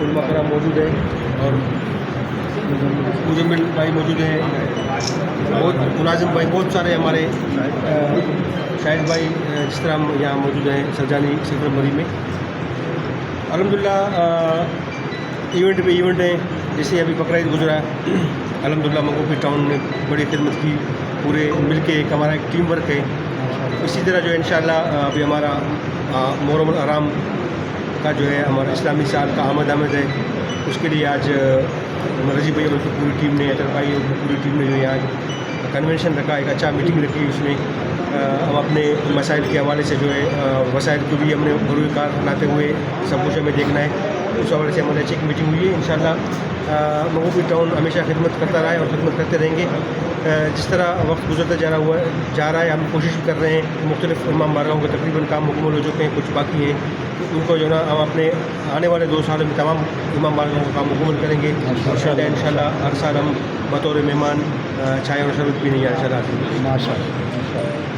علماء کرام موجود ہیں اور مزمل بھائی موجود ہیں، بہت ملازم بھائی، بہت سارے ہمارے شاہد بھائی جس طرح ہم یہاں موجود ہیں سرجانی سیکٹر مری میں. الحمدللہ ایونٹ پہ ایونٹ ہیں. جیسے ابھی بقرعید گزرا، الحمدللہ مغوپی ٹاؤن نے بڑی خدمت کی، پورے مل کے ایک ہمارا ایک ٹیم ورک ہے. اسی طرح جو ہے انشاءاللہ ابھی ہمارا محرم الحرام کا جو ہے ہمارا اسلامی سال کا آمد ہے، اس کے لیے آج رضی بھائی اور پوری ٹیم نے، اطہر بھائی اور پوری ٹیم نے جو ہے آج کنونشن رکھا، ایک اچھا میٹنگ رکھی. اس میں ہم اپنے مسائل کے حوالے سے جو ہے وسائل کو بھی ہم نے بروئے کار لاتے ہوئے سب کچھ ہمیں دیکھنا ہے. اس حوالے سے ہماری اچھی ایک میٹنگ ہوئی ہے. انشاءاللہ مغوپی ٹاؤن ہمیشہ خدمت کرتا رہا ہے اور خدمت کرتے رہیں گے. جس طرح وقت گزرتا جا رہا ہے، ہم کوشش بھی کر رہے ہیں. مختلف امام بارگاہوں کے تقریباً کام مکمل ہو چکے ہیں، کچھ باقی ہیں. ان کو جو ہے نا ہم اپنے آنے والے 2 سالوں میں تمام امام بارگاہوں کا کام مکمل کریں گے. انشاءاللہ ہر سال ہم بطور مہمان چائے اور شربت پینے یا انشاءاللہ. ماشاء اللہ.